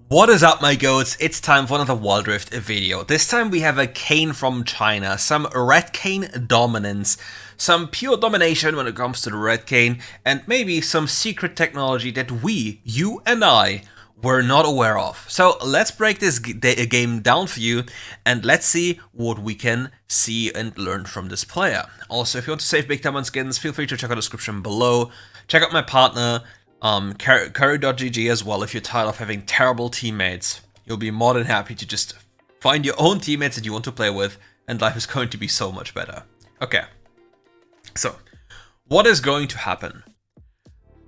What is up, my goats? It's time for another WildRift video. This time we have a Kayn from China, some red Kayn dominance, some pure domination when it comes to the red Kayn, and maybe some secret technology that we, you and I, were not aware of. So let's break this game down for you, and let's see what we can see and learn from this player. Also, if you want to save big time on skins, feel free to check out the description below. Check out my partner, Curry.gg as well. If you're tired of having terrible teammates, you'll be more than happy to just find your own teammates that you want to play with, and life is going to be so much better. Okay, so what is going to happen?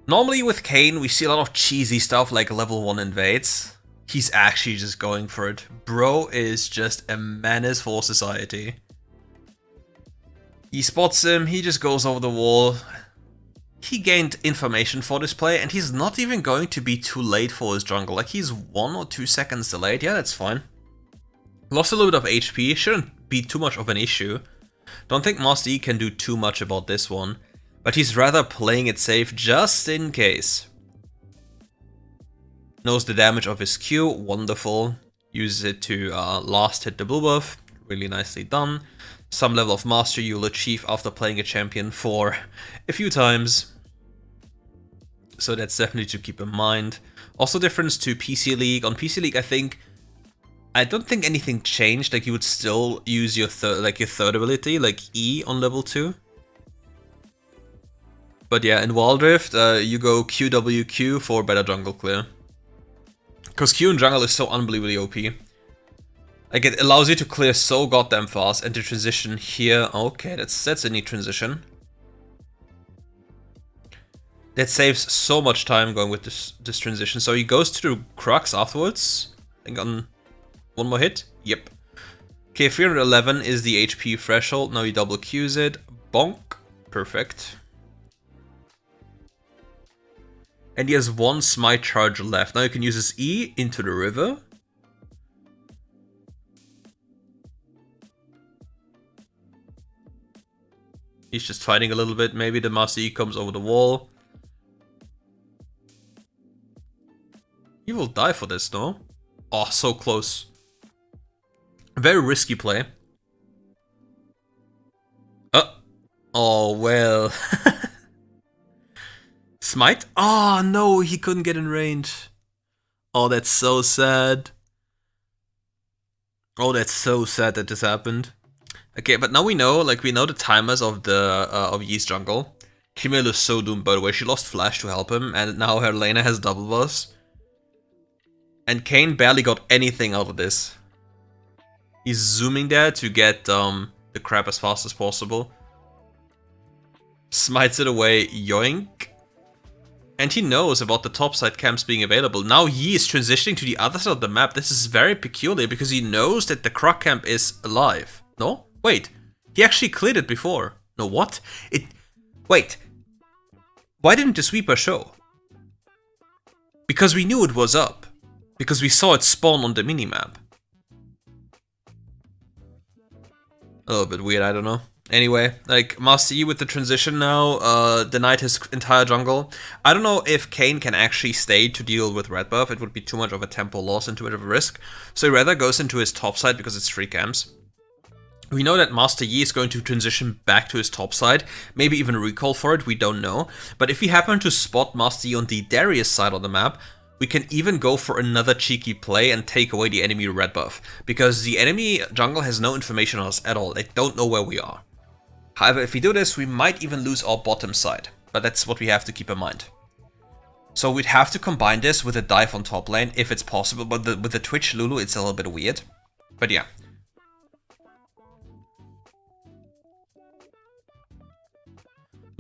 Normally with Kayn, we see a lot of cheesy stuff like level 1 invades. He's actually just going for it. Bro is just a menace for society. He spots him, he just goes over the wall. He gained information for this play, and he's not even going to be too late for his jungle. Like, he's 1 or 2 seconds delayed. Yeah, that's fine. Lost a little bit of HP. Shouldn't be too much of an issue. Don't think Master E can do too much about this one. But he's rather playing it safe just in case. Knows the damage of his Q. Wonderful. Uses it to last hit the blue buff. Really nicely done. Some level of mastery you'll achieve after playing a champion for a few times. So that's definitely to keep in mind. Also difference to PC League. On PC League, I don't think anything changed. Like, you would still use your third ability, like E on level 2. But yeah, in WildRift, you go QWQ for better jungle clear. Because Q in jungle is so unbelievably OP. Like, it allows you to clear so goddamn fast, and to transition here. Okay, that's a neat transition. That saves so much time going with this transition. So he goes to the Crux afterwards. I think on one more hit. Yep. Okay, 311 is the HP threshold. Now he double Qs it. Bonk. Perfect. And he has 1 smite charge left. Now you can use his E into the river. He's just fighting a little bit. Maybe the Master E comes over the wall. He will die for this, no? Oh, so close. Very risky play. Oh, well. Smite? Oh, no, he couldn't get in range. Oh, that's so sad. Oh, that's so sad that this happened. Okay, but now we know the timers of the of Yee's jungle. Camille is so doomed, by the way. She lost Flash to help him, and now her laner has double buffs. And Kayn barely got anything out of this. He's zooming there to get the crab as fast as possible. Smites it away, yoink. And he knows about the topside camps being available. Now Yee is transitioning to the other side of the map. This is very peculiar because he knows that the Croc camp is alive. No? Wait, he actually cleared it before. No, what? Wait. Why didn't the sweeper show? Because we knew it was up. Because we saw it spawn on the minimap. A little bit weird, I don't know. Anyway, like, Master E with the transition now, denied his entire jungle. I don't know if Kayn can actually stay to deal with red buff. It would be too much of a tempo loss and too much of a risk. So he rather goes into his top side because it's 3 camps. We know that Master Yi is going to transition back to his top side, maybe even recall for it, we don't know. But if we happen to spot Master Yi on the Darius side of the map, we can even go for another cheeky play and take away the enemy red buff. Because the enemy jungle has no information on us at all, they don't know where we are. However, if we do this, we might even lose our bottom side. But that's what we have to keep in mind. So we'd have to combine this with a dive on top lane, if it's possible, but with the Twitch Lulu, it's a little bit weird. But yeah.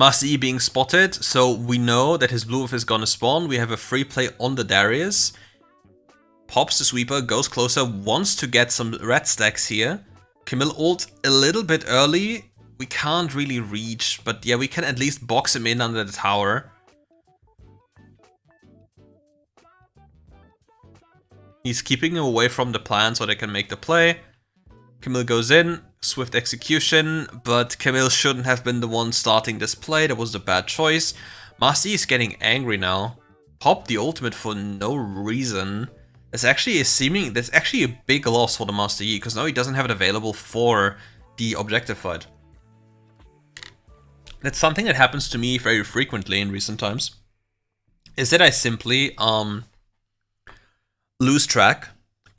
Master E being spotted, so we know that his blue buff is gonna spawn. We have a free play on the Darius. Pops the sweeper, goes closer, wants to get some red stacks here. Camille ult a little bit early. We can't really reach, but yeah, we can at least box him in under the tower. He's keeping him away from the plan so they can make the play. Camille goes in, swift execution, but Camille shouldn't have been the one starting this play. That was the bad choice. Master E is getting angry now. Popped the ultimate for no reason. That's actually a big loss for the Master Yi, because now he doesn't have it available for the objective fight. That's something that happens to me very frequently in recent times. Is that I simply lose track.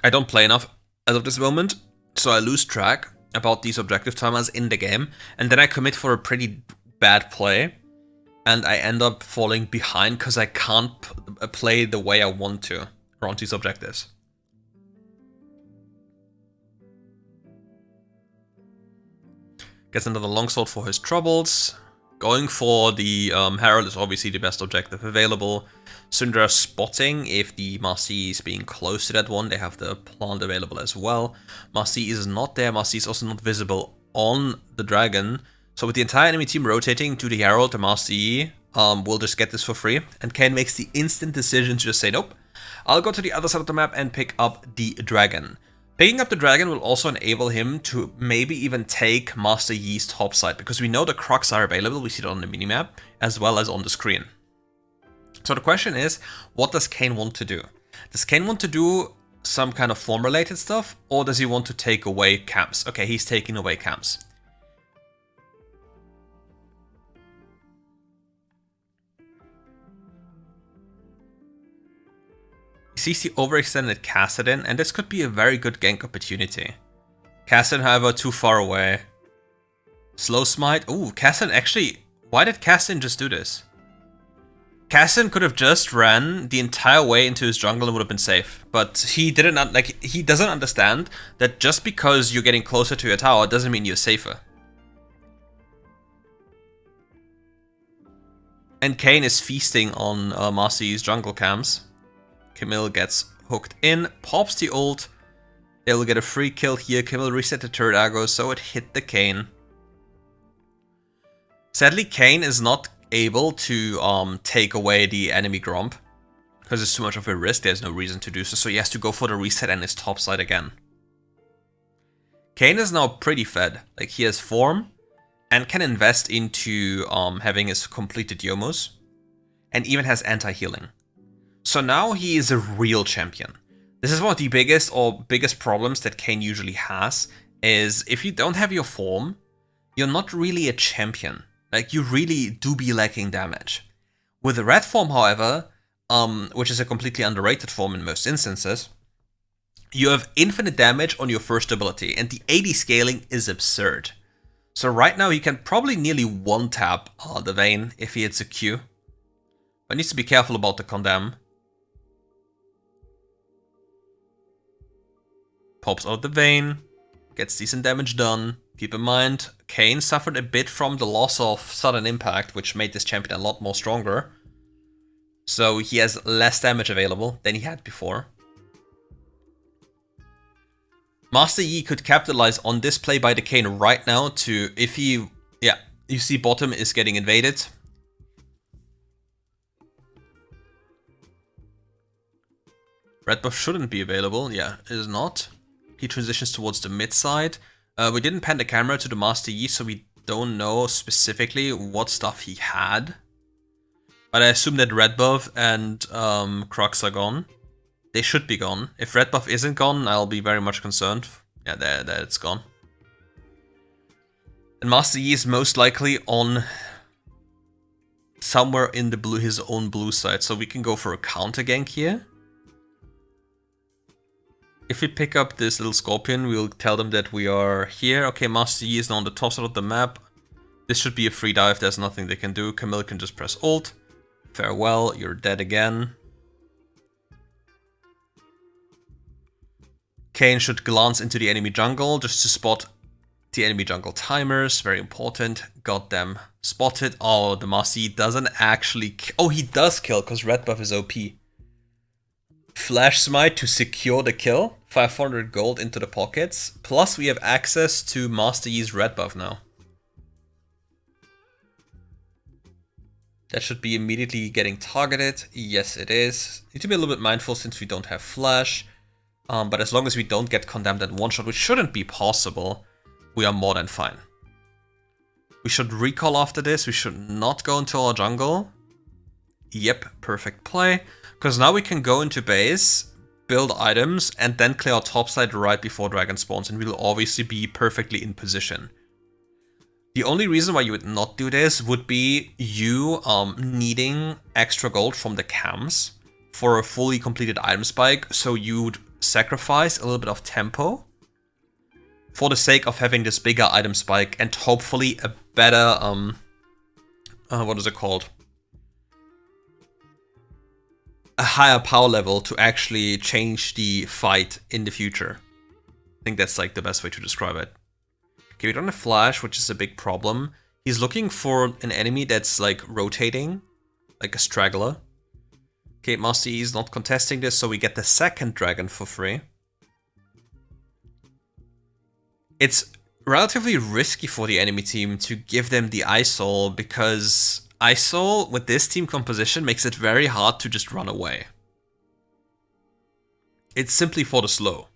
I don't play enough as of this moment, so I lose track about these objective timers in the game, and then I commit for a pretty bad play, and I end up falling behind because I can't play the way I want to around these objectives. Gets another longsword for his troubles. Going for the Herald is obviously the best objective available. Syndra spotting if the Master Yi is being close to that one. They have the plant available as well. Master Yi is not there. Master Yi is also not visible on the dragon. So with the entire enemy team rotating to the Herald, the Master Yi will just get this for free. And Kayn makes the instant decision to just say, nope, I'll go to the other side of the map and pick up the dragon. Picking up the dragon will also enable him to maybe even take Master Yi's top side, because we know the Crocs are available, we see it on the minimap, as well as on the screen. So the question is, what does Kayn want to do? Does Kayn want to do some kind of form-related stuff, or does he want to take away camps? Okay, he's taking away camps. He sees the overextended Kassadin, and this could be a very good gank opportunity. Kassadin, however, too far away. Slow smite. Ooh, Kassadin actually... Why did Kassadin just do this? Kassadin could have just ran the entire way into his jungle and would have been safe. But he didn't, he doesn't understand that just because you're getting closer to your tower doesn't mean you're safer. And Kayn is feasting on Master Yi's jungle camps. Camille gets hooked in, pops the ult. They'll get a free kill here. Camille reset the turret aggro, so it hit the Kayn. Sadly, Kayn is not able to take away the enemy Gromp, because it's too much of a risk. There's no reason to do so, so he has to go for the reset and his top side again. Kayn is now pretty fed. Like, he has form and can invest into having his completed Yomos, and even has anti-healing. So now he is a real champion. This is one of the biggest problems that Kayn usually has, is if you don't have your form, you're not really a champion. Like, you really do be lacking damage. With the red form, however, which is a completely underrated form in most instances, you have infinite damage on your first ability, and the AD scaling is absurd. So right now he can probably nearly one-tap the Vayne if he hits a Q, but needs to be careful about the condemn. Pops out the Vayne, gets decent damage done. Keep in mind, Kayn suffered a bit from the loss of sudden impact, which made this champion a lot more stronger. So he has less damage available than he had before. Master Yi could capitalize on this play by the Kayn right now to, if he, yeah, you see bottom is getting invaded. Red buff shouldn't be available, yeah, it is not. He transitions towards the mid side. We didn't pan the camera to the Master Yi, so we don't know specifically what stuff he had. But I assume that red buff and Crocs are gone. They should be gone. If red buff isn't gone, I'll be very much concerned. Yeah, there it's gone. And Master Yi is most likely on somewhere in the blue, his own blue side, so we can go for a counter gank here. If we pick up this little scorpion, we'll tell them that we are here. Okay, Master Yi is now on the top side of the map. This should be a free dive, there's nothing they can do. Camille can just press ult. Farewell, you're dead again. Kayn should glance into the enemy jungle just to spot the enemy jungle timers. Very important. Got them spotted. Oh, the Master Yi doesn't actually... Oh, he does kill because red buff is OP. Flash Smite to secure the kill. 500 gold into the pockets. Plus we have access to Master Yi's red buff now. That should be immediately getting targeted. Yes, it is. Need to be a little bit mindful since we don't have flash. But as long as we don't get condemned at one shot, which shouldn't be possible, we are more than fine. We should recall after this. We should not go into our jungle. Yep, perfect play. Because now we can go into base, build items, and then clear our topside right before dragon spawns, and we'll obviously be perfectly in position. The only reason why you would not do this would be you needing extra gold from the cams for a fully completed item spike, so you'd sacrifice a little bit of tempo for the sake of having this bigger item spike and hopefully a better, what is it called? A higher power level to actually change the fight in the future. I think that's like the best way to describe it. Okay, we don't have flash, which is a big problem. He's looking for an enemy that's like rotating, like a straggler. Okay, Master E is not contesting this, so we get the second dragon for free. It's relatively risky for the enemy team to give them the ISOL because ISOL with this team composition makes it very hard to just run away. It's simply for the slow.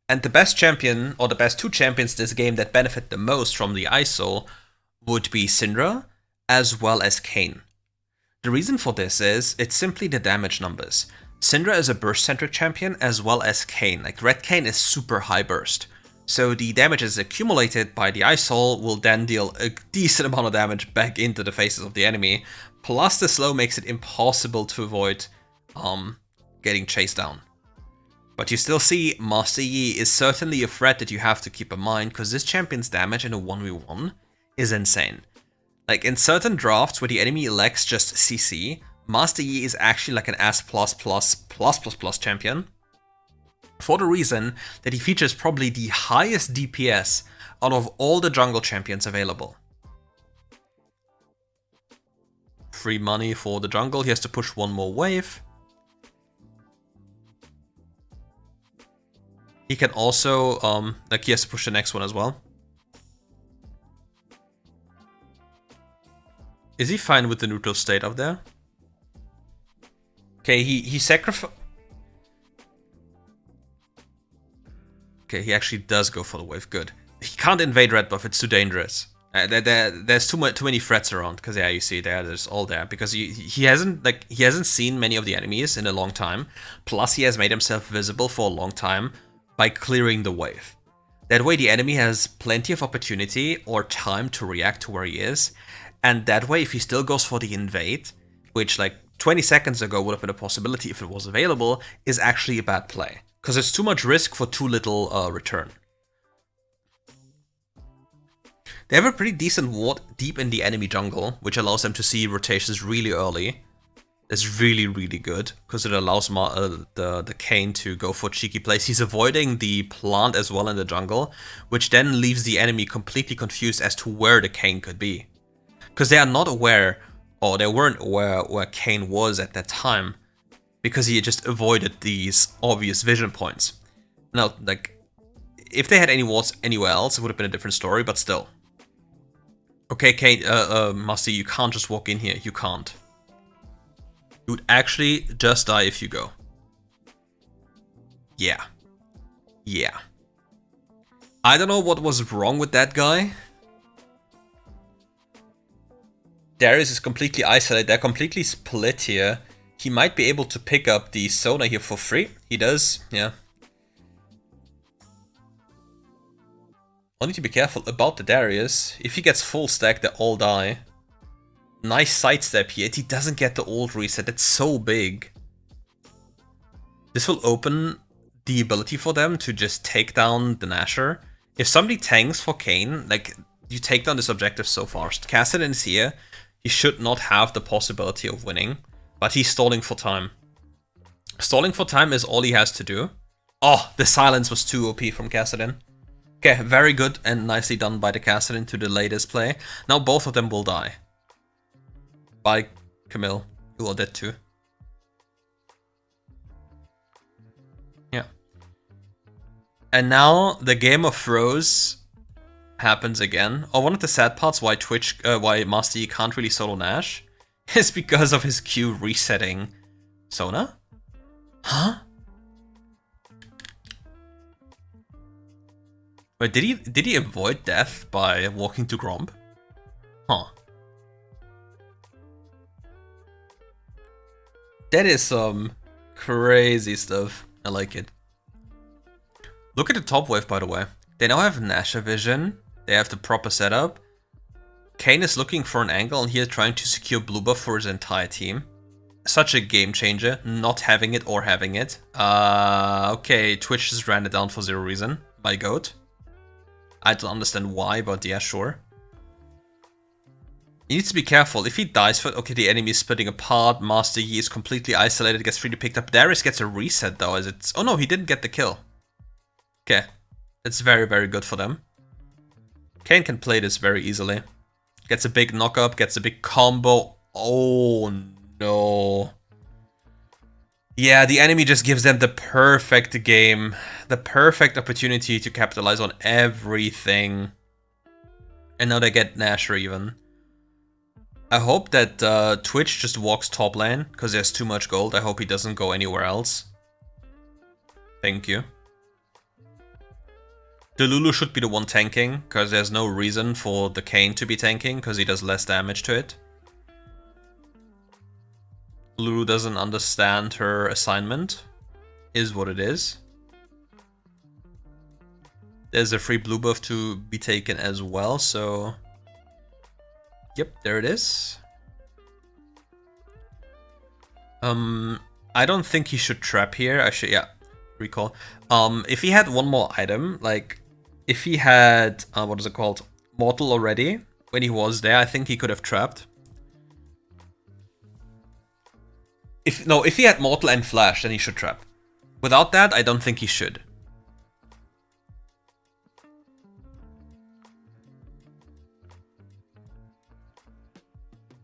And the best champion, or the best two champions this game that benefit the most from the ISOL would be Syndra as well as Kayn. The reason for this is, it's simply the damage numbers. Syndra is a burst-centric champion as well as Kayn. Like, Red Kayn is super high burst. So the damages accumulated by the ISOL will then deal a decent amount of damage back into the faces of the enemy. Plus the slow makes it impossible to avoid getting chased down. But you still see Master Yi is certainly a threat that you have to keep in mind, because this champion's damage in a 1v1 is insane. Like, in certain drafts where the enemy elects just CC, Master Yi is actually like an S+++++ champion, for the reason that he features probably the highest DPS out of all the jungle champions available. Free money for the jungle, he has to push one more wave. He can also, like, he has to push the next one as well. Is he fine with the neutral state up there? Okay, he sacrificed. Okay, he actually does go for the wave. Good. He can't invade red buff. It's too dangerous. There's too many threats around. Because yeah, you see there's all there. Because he hasn't seen many of the enemies in a long time. Plus, he has made himself visible for a long time by clearing the wave. That way, the enemy has plenty of opportunity or time to react to where he is. And that way, if he still goes for the invade, which like 20 seconds ago would have been a possibility if it was available, is actually a bad play. Because it's too much risk for too little return. They have a pretty decent ward deep in the enemy jungle, which allows them to see rotations really early. That's really, really good, because it allows the Kayn to go for cheeky plays. He's avoiding the plant as well in the jungle, which then leaves the enemy completely confused as to where the Kayn could be. Because they are not aware, or they weren't aware where Kayn was at that time, because he just avoided these obvious vision points. Now, like, if they had any wards anywhere else, it would have been a different story, but still. Okay, Kayn, Master, you can't just walk in here. You can't. You would actually just die if you go. Yeah. Yeah. I don't know what was wrong with that guy. Darius is completely isolated. They're completely split here. He might be able to pick up the Sona here for free. He does, yeah. I need to be careful about the Darius. If he gets full stack, they all die. Nice sidestep here. He doesn't get the ult reset. That's so big. This will open the ability for them to just take down the Nasher. If somebody tanks for Kayn, like, you take down this objective so fast. Kassadin is here. He should not have the possibility of winning. But he's stalling for time. Stalling for time is all he has to do. Oh, the silence was too OP from Kassadin. Okay, very good and nicely done by the Kassadin to delay this play. Now both of them will die. By Camille, who are dead too. Yeah. And now the Game of Throws happens again. Oh, one of the sad parts why why Master Yi can't really solo Nash is because of his Q resetting Sona? Huh? Wait, did he avoid death by walking to Gromp? Huh. That is Crazy stuff. I like it. Look at the top wave, by the way. They now have Nasher vision. They have the proper setup. Kayn is looking for an angle and here trying to secure blue buff for his entire team. Such a game changer, not having it or having it. Okay, Twitch just ran it down for zero reason. My goat. I don't understand why, but yeah, sure. He needs to be careful. If he dies for... Okay, the enemy is splitting apart. Master Yi is completely isolated, gets freely picked up. Darius gets a reset though, as it's... Oh no, he didn't get the kill. Okay. That's very, very good for them. Kayn can play this very easily. Gets a big knock-up, gets a big combo. Oh no. Yeah, the enemy just gives them the perfect game. The perfect opportunity to capitalize on everything. And now they get Nasher even. I hope that Twitch just walks top lane, because there's too much gold. I hope he doesn't go anywhere else. Thank you. The Lulu should be the one tanking, because there's no reason for the Kayn to be tanking, because he does less damage to it. Lulu doesn't understand her assignment, is what it is. There's a free blue buff to be taken as well, so... Yep, there it is. I don't think he should trap here. I should, yeah, recall. If he had one more item, like, if he had, what is it called? Mortal already, when he was there, I think he could have trapped. If he had Mortal and Flash, then he should trap. Without that, I don't think he should.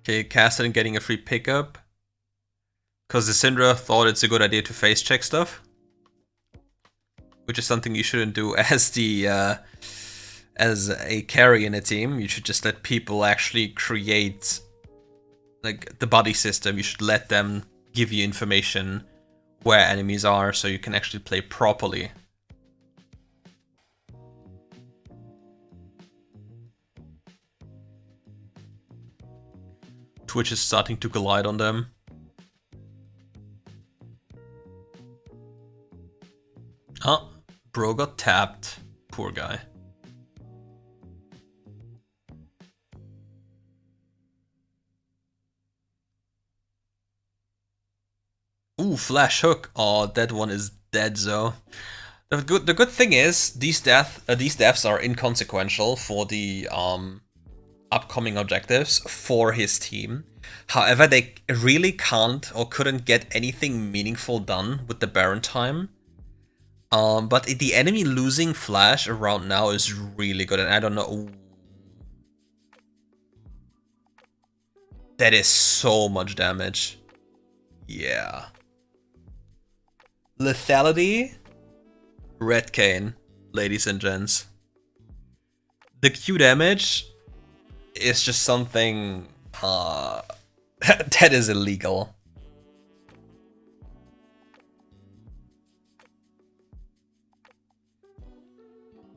Okay, Cassidy getting a free pickup. Because the Syndra thought it's a good idea to face check stuff. Which is something you shouldn't do as the as a carry in a team. You should just let people actually create like the body system. You should let them give you information where enemies are so you can actually play properly. Twitch is starting to glide on them. Oh, bro got tapped. Poor guy. Ooh, flash hook. Oh, that one is dead, though. The good thing is these deaths are inconsequential for the upcoming objectives for his team. However, they really can't or couldn't get anything meaningful done with the Baron time. But the enemy losing flash around now is really good, and I don't know. Ooh. That is so much damage. Yeah. Lethality, Red Kayn, ladies and gents. The Q damage is just something that is illegal.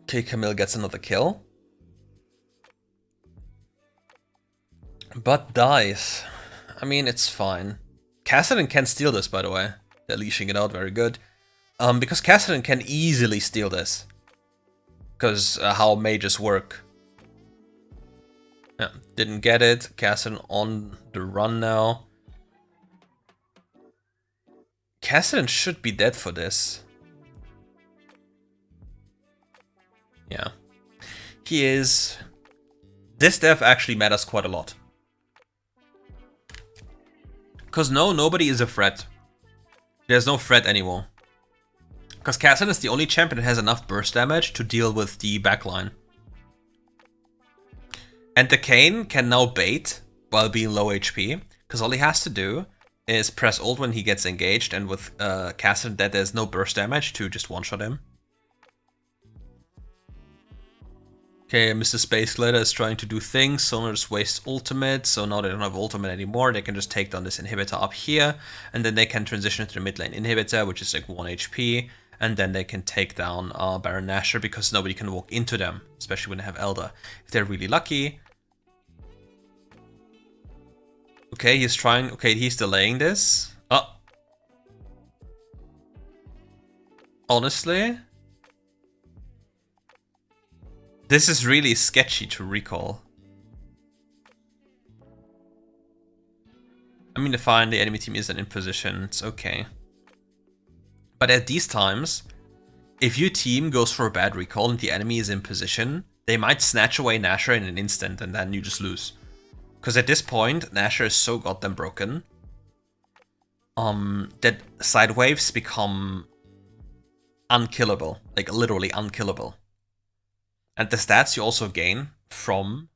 Okay, Camille gets another kill. But dies. I mean, it's fine. Cassidy can steal this, by the way. They're leashing it out, very good. Because Cassidy can easily steal this. Because how mages work. Yeah, didn't get it. Cassidy on the run now. Cassidy should be dead for this. Yeah. He is... This death actually matters quite a lot. Because nobody is a threat. There's no threat anymore. Because Cassidy is the only champion that has enough burst damage to deal with the backline. And the Kayn can now bait while being low HP. Because all he has to do is press ult when he gets engaged. And with Cassidy that there's no burst damage to just one-shot him. Okay, Mr. Space Glider is trying to do things. Sonar just wastes ultimate, so now they don't have ultimate anymore. They can just take down this inhibitor up here, and then they can transition to the mid lane inhibitor, which is like 1 HP, and then they can take down Baron Nashor because nobody can walk into them, especially when they have Elder. If they're really lucky. Okay, he's trying. Okay, he's delaying this. Oh. Honestly, this is really sketchy to recall. I mean, fine, the enemy team isn't in position, it's okay. But at these times, if your team goes for a bad recall and the enemy is in position, they might snatch away Nashor in an instant and then you just lose. Because at this point, Nashor is so goddamn broken that side waves become unkillable, like literally unkillable. And the stats you also gain from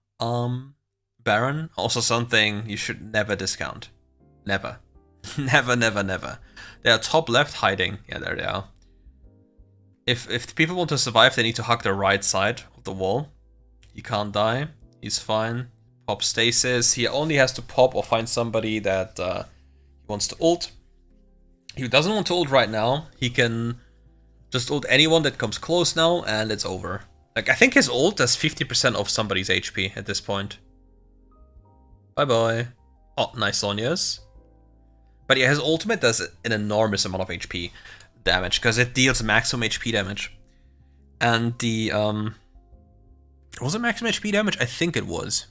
Baron, also something you should never discount. Never. Never, never, never. They are top left hiding. Yeah, there they are. If the people want to survive, they need to hug the right side of the wall. He can't die. He's fine. Pop stasis. He only has to pop or find somebody that he wants to ult. He doesn't want to ult right now. He can just ult anyone that comes close now, and it's over. Like, I think his ult does 50% of somebody's HP at this point. Bye-bye. Oh, nice Sonya's. But yeah, his ultimate does an enormous amount of HP damage, because it deals maximum HP damage. And the, was it maximum HP damage? I think it was.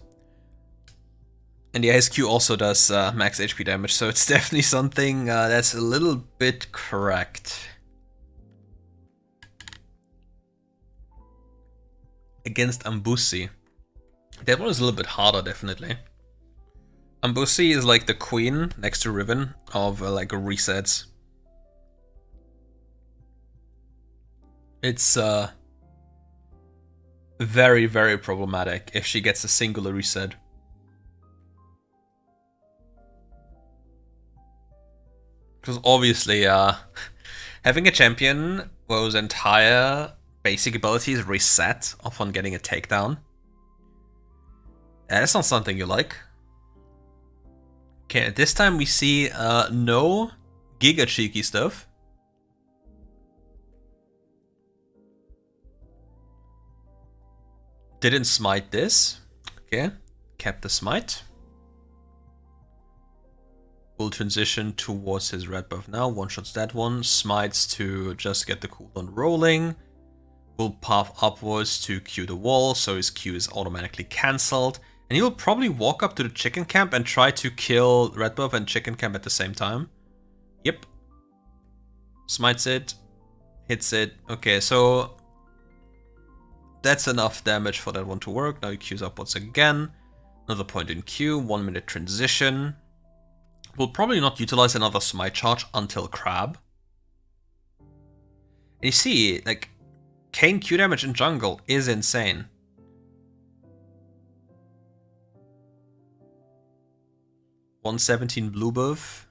And yeah, his Q also does max HP damage, so it's definitely something that's a little bit correct. Against Ambessa. That one is a little bit harder, definitely. Ambessa is like the queen next to Riven of like resets. It's very, very problematic if she gets a singular reset. Because obviously, having a champion whose entire basic abilities reset upon getting a takedown, that's not something you like. Okay, this time we see no Giga Cheeky stuff. Didn't smite this. Okay, kept the smite. Will transition towards his red buff now. One-shots that one. Smites to just get the cooldown rolling. Will path upwards to Q the wall, so his Q is automatically cancelled. And he'll probably walk up to the chicken camp and try to kill red buff and chicken camp at the same time. Yep. Smites it. Hits it. Okay, so that's enough damage for that one to work. Now he Qs upwards again. Another point in Q. 1 minute transition. We'll probably not utilize another smite charge until Crab. And you see, like, Kayn Q damage in jungle is insane. $117 blue buff.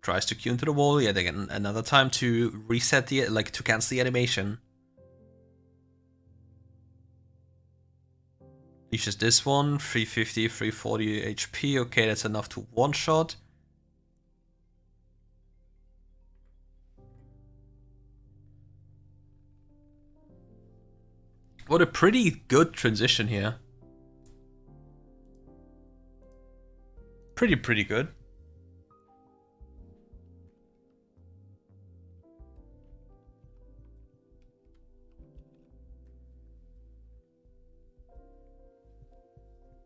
Tries to Q into the wall yet again. Another time to reset the, like, to cancel the animation. Leashes this one. 350, 340 HP. Okay, that's enough to one-shot. What a pretty good transition here. Pretty good.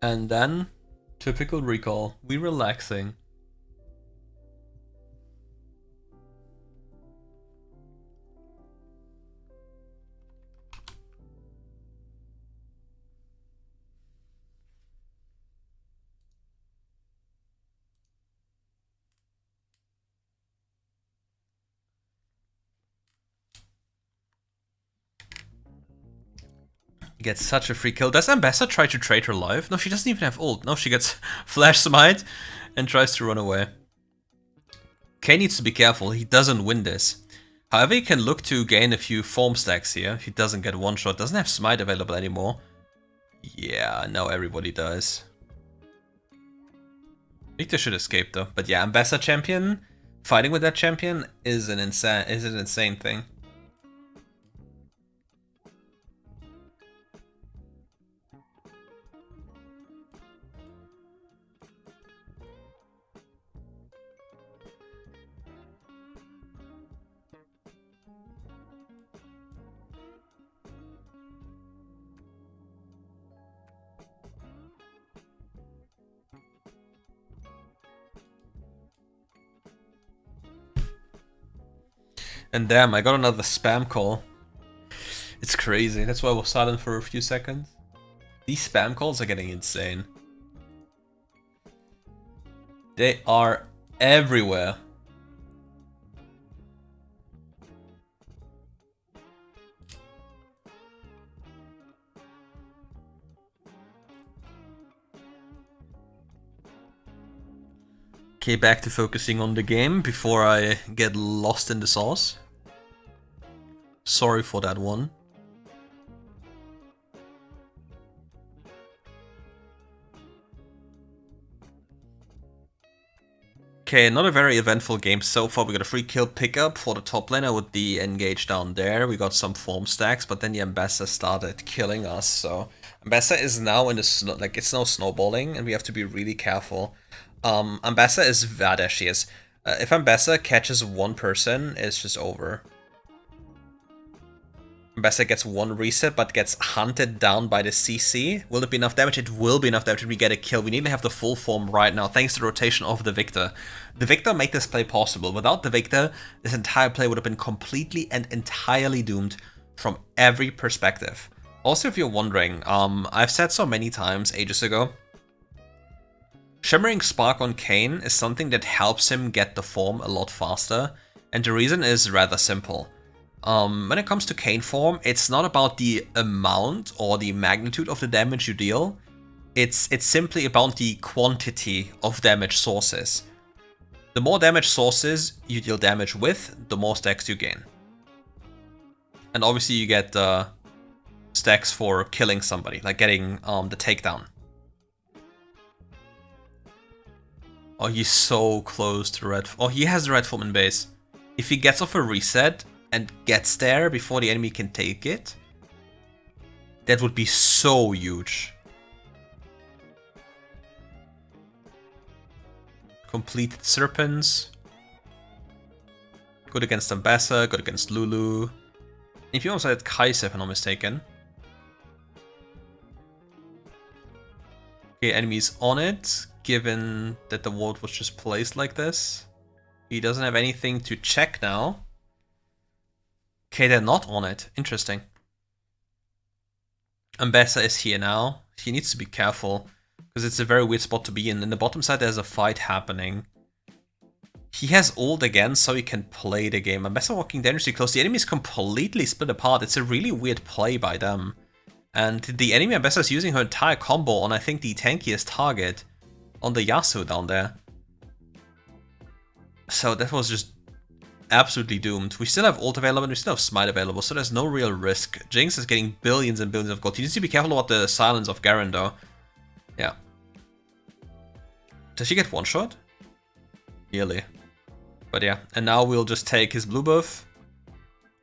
And then, typical recall, we relaxing. Gets such a free kill. Does Ambessa try to trade her life? No, she doesn't even have ult. No, she gets flash smite and tries to run away. Kayn needs to be careful. He doesn't win this. However, he can look to gain a few form stacks here. He doesn't get one shot. Doesn't have smite available anymore. Yeah, now everybody dies. Victor should escape though. But yeah, Ambessa champion, fighting with that champion is an insane thing. And damn, I got another spam call. It's crazy. That's why I was silent for a few seconds. These spam calls are getting insane. They are everywhere. Okay, back to focusing on the game before I get lost in the sauce. Sorry for that one. Okay, not a very eventful game so far. We got a free kill pickup for the top laner with the engage down there. We got some form stacks, but then the Ambessa started killing us. So Ambessa is now in the snow, like it's now snowballing, and we have to be really careful. Ambessa is there she is. If Ambessa catches one person, it's just over. Ambessa gets one reset, but gets hunted down by the CC. Will it be enough damage? It will be enough damage if we get a kill. We need to have the full form right now, thanks to the rotation of the Victor. The Victor made this play possible. Without the Victor, this entire play would have been completely and entirely doomed from every perspective. Also, if you're wondering, I've said so many times ages ago, Shimmering Spark on Kayn is something that helps him get the form a lot faster, and the reason is rather simple. When it comes to Kayn form, it's not about the amount or the magnitude of the damage you deal, it's simply about the quantity of damage sources. The more damage sources you deal damage with, the more stacks you gain. And obviously you get stacks for killing somebody, like getting the takedown. Oh, he's so close to red. Oh, he has the red form in base. If he gets off a reset and gets there before the enemy can take it, that would be so huge. Completed Serpents. Good against Ambessa, good against Lulu. If you also had Kai'Sa, if I'm not mistaken. Okay, enemies on it, given that the ward was just placed like this. He doesn't have anything to check now. Okay, they're not on it. Interesting. Ambessa is here now. He needs to be careful, because it's a very weird spot to be in. In the bottom side, there's a fight happening. He has ult again, so he can play the game. Ambessa walking dangerously close. The enemy is completely split apart. It's a really weird play by them. And the enemy Ambessa is using her entire combo on, I think, the tankiest target, on the Yasuo down there. So that was just absolutely doomed. We still have ult available and we still have smite available, so there's no real risk. Jinx is getting billions and billions of gold. You need to be careful about the silence of Garen, though. Yeah. Does she get one shot? Nearly. But yeah, and now we'll just take his blue buff.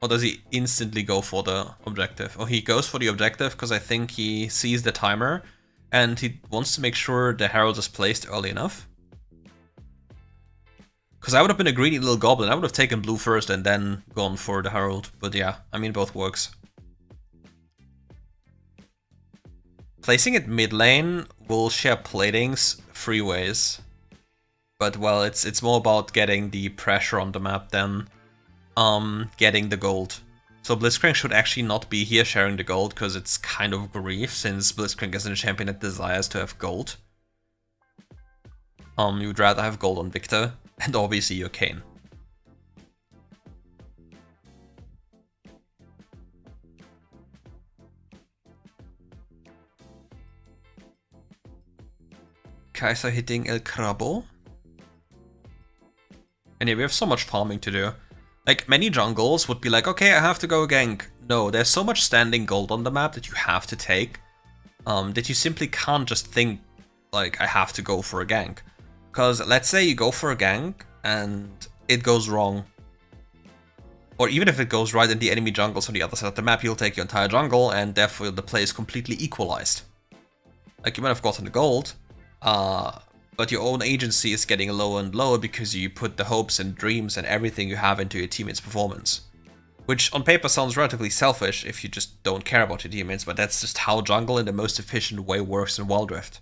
Or does he instantly go for the objective? Oh, he goes for the objective because I think he sees the timer and he wants to make sure the herald is placed early enough. Because I would have been a greedy little goblin. I would have taken blue first and then gone for the herald. But yeah, I mean, both works. Placing it mid lane will share platings 3 ways. But well, it's more about getting the pressure on the map than getting the gold. So Blitzcrank should actually not be here sharing the gold, because it's kind of grief, since Blitzcrank isn't a champion that desires to have gold. You would rather have gold on Victor, and obviously your Kayn. Kai'Sa hitting El Crabo. And yeah, we have so much farming to do. Like, many jungles would be like, okay, I have to go gank. No, there's so much standing gold on the map that you have to take, that you simply can't just think, like, I have to go for a gank. Because let's say you go for a gank, and it goes wrong. Or even if it goes right and the enemy jungle's on the other side of the map, you'll take your entire jungle, and therefore the play is completely equalized. Like, you might have gotten the gold, but your own agency is getting lower and lower because you put the hopes and dreams and everything you have into your teammate's performance. Which on paper sounds relatively selfish if you just don't care about your teammates, but that's just how jungle in the most efficient way works in WildRift.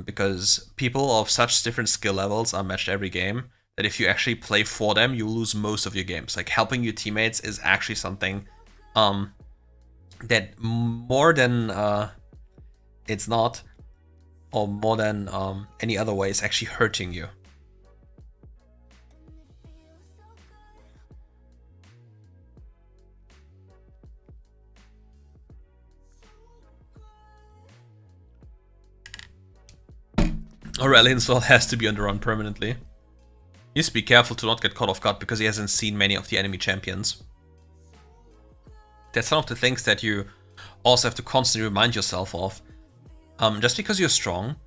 Because people of such different skill levels are matched every game, that if you actually play for them, you lose most of your games. Like, helping your teammates is actually something that more than it's not, or more than any other way, is actually hurting you. Aurelion Sol has to be on the run permanently. He needs to be careful to not get caught off guard because he hasn't seen many of the enemy champions. That's one of the things that you also have to constantly remind yourself of. Just because you're strong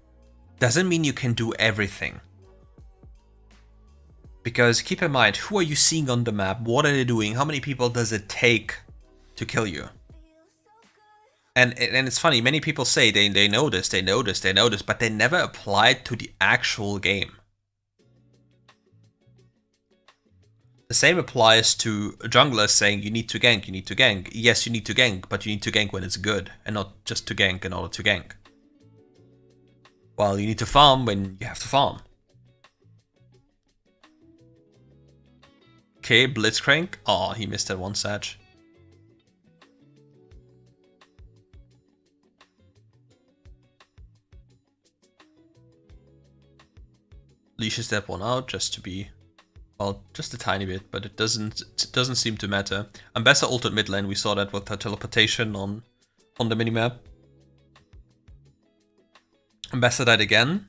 doesn't mean you can do everything. Because keep in mind, who are you seeing on the map? What are they doing? How many people does it take to kill you? And it's funny, many people say they know this, but they never apply it to the actual game. The same applies to junglers saying you need to gank, you need to gank. Yes, you need to gank, but you need to gank when it's good, and not just to gank in order to gank. Well, you need to farm when you have to farm. Okay, Blitzcrank. Oh, he missed that one Sag. Leashes that one out just to be, well, just a tiny bit, but it doesn't seem to matter. Ambessa ulted mid lane. We saw that with her teleportation on the minimap. Ambessa died again.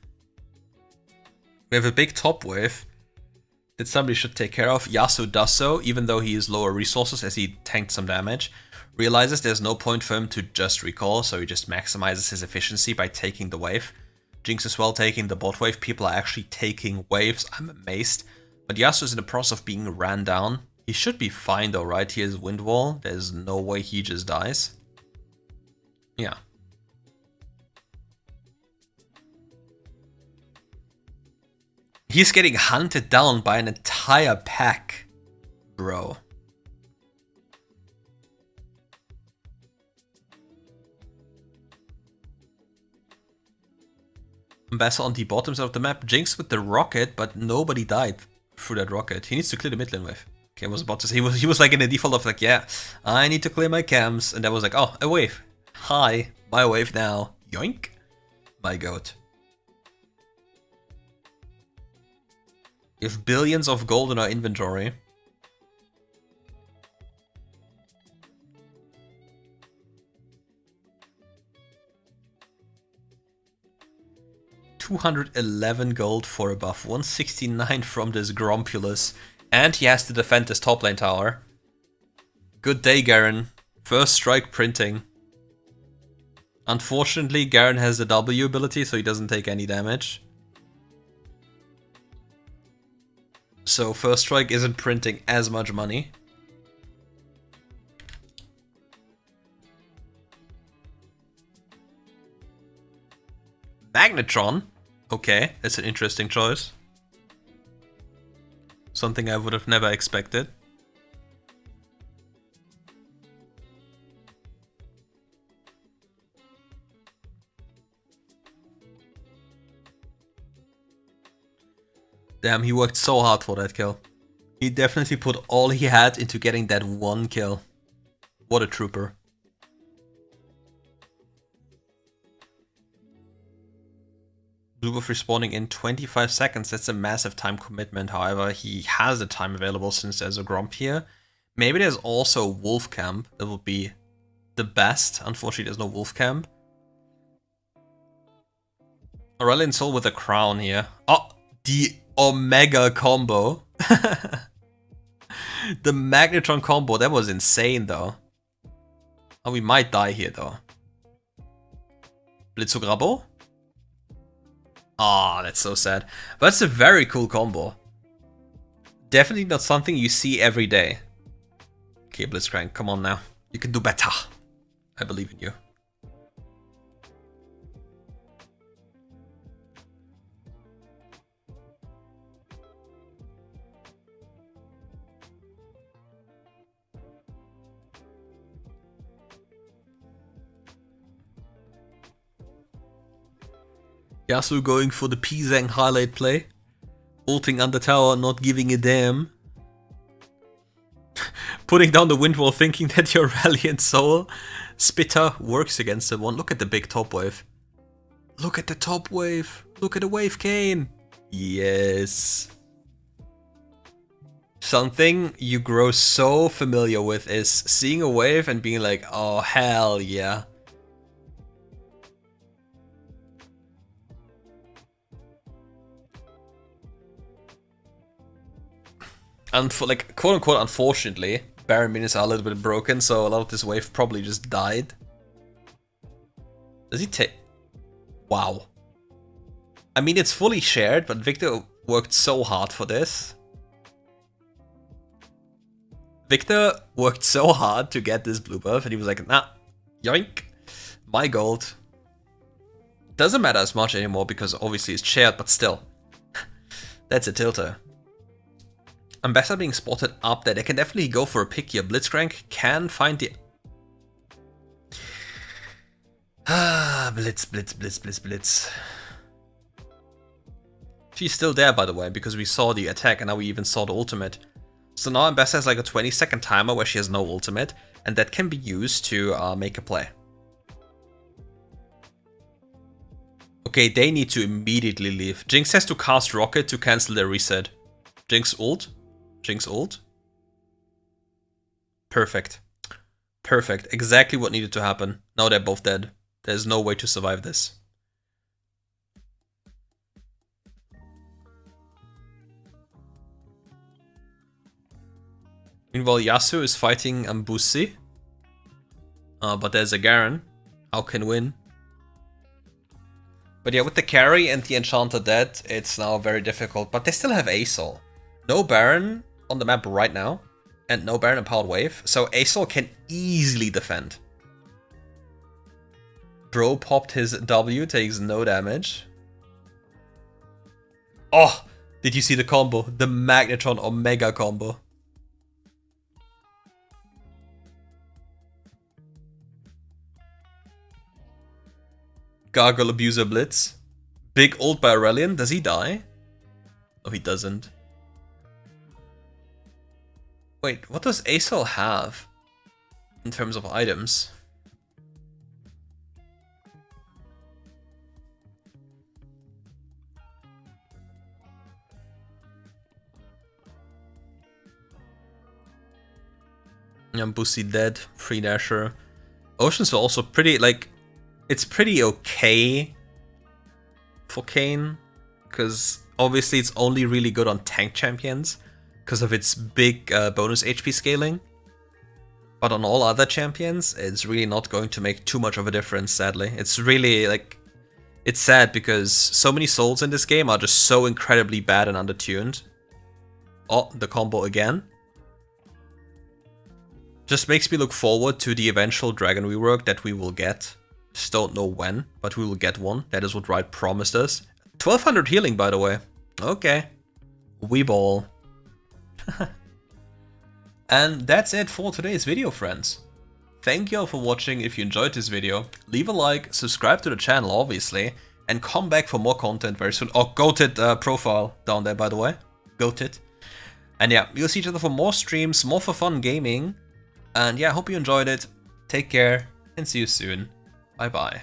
We have a big top wave that somebody should take care of. Yasuo does so, even though he is lower resources as he tanked some damage. Realizes there's no point for him to just recall, so he just maximizes his efficiency by taking the wave. Jinx as well taking the bot wave. People are actually taking waves. I'm amazed. But Yasuo is in the process of being ran down. He should be fine though, right? He has Wind Wall. There's no way he just dies. Yeah. He's getting hunted down by an entire pack, bro. Ambessa on the bottom side of the map. Jinx with the rocket, but nobody died through that rocket. He needs to clear the mid lane wave. Okay, I was about to say, he was like in the default of like, yeah, I need to clear my camps. And that was like, oh, a wave. Hi, my wave now. Yoink. My goat. We have billions of gold in our inventory. $211 gold for a buff, 169 from this Grumpulus, and he has to defend this top lane tower. Good day, Garen. First strike printing. Unfortunately, Garen has the W ability, so he doesn't take any damage. So first strike isn't printing as much money. Magnetron? Okay, that's an interesting choice. Something I would have never expected. Damn, he worked so hard for that kill. He definitely put all he had into getting that one kill. What a trooper. Blue buff respawning in 25 seconds, that's a massive time commitment. However, he has the time available since there's a Gromp here. Maybe there's also Wolf Camp. That would be the best. Unfortunately, there's no Wolf Camp. Aurelion Sol with a crown here. Oh, the Omega combo. The Magnetron combo, that was insane though. Oh, we might die here though. Blitzograbo? Ah, oh, that's so sad. But that's a very cool combo. Definitely not something you see every day. Okay, Blitzcrank, come on now. You can do better. I believe in you. Yasuo going for the P-Zang highlight play. Ulting under tower, not giving a damn. Putting down the wind wall thinking that your Ralliant Soul Spitter works against someone. Look at the big top wave. Look at the top wave. Look at the wave, Kayn. Yes. Something you grow so familiar with is seeing a wave and being like, oh hell yeah. And for like quote unquote unfortunately, Baron minions are a little bit broken, so a lot of this wave probably just died. Does he take? Wow. I mean, it's fully shared, but Victor worked so hard for this. Victor worked so hard to get this blue buff, and he was like, nah, yoink, my gold. Doesn't matter as much anymore because obviously it's shared, but still. That's a tilter. Ambessa being spotted up there. They can definitely go for a pick here. Blitzcrank can find the... Blitz, blitz, blitz, blitz, blitz. She's still there, by the way, because we saw the attack and now we even saw the ultimate. So now Ambessa has like a 20-second timer where she has no ultimate, and that can be used to make a play. Okay, they need to immediately leave. Jinx has to cast Rocket to cancel their reset. Jinx ult. Jinx ult. Perfect. Perfect. Exactly what needed to happen. Now they're both dead. There's no way to survive this. Meanwhile, Yasuo is fighting Ambessa. But there's a Garen. How can win? But yeah, with the carry and the Enchanter dead, it's now very difficult. But they still have Asol. No Baron on the map right now. And no Baron Empowered Wave. So Asol can easily defend. Bro popped his W, takes no damage. Oh! Did you see the combo? The Magnetron Omega combo. Gargoyle Abuser Blitz. Big ult by Aurelion. Does he die? No, he doesn't. Wait, what does Asol have in terms of items? Ambessa dead. Free Dasher. Oceans are also pretty, like, it's pretty okay for Kayn, because obviously it's only really good on tank champions because of its big bonus HP scaling. But on all other champions, it's really not going to make too much of a difference, sadly. It's really, like, it's sad because so many souls in this game are just so incredibly bad and undertuned. Oh, the combo again. Just makes me look forward to the eventual dragon rework that we will get. Just don't know when, but we will get one. That is what Riot promised us. 1200 healing, by the way. Okay. We ball. And that's it for today's video, friends. Thank you all for watching. If you enjoyed this video, leave a like, subscribe to the channel, obviously, and come back for more content very soon. Oh, goated profile down there, by the way. Goated. And yeah, we'll see each other for more streams, more for fun gaming. And yeah, I hope you enjoyed it. Take care, and see you soon. Bye bye.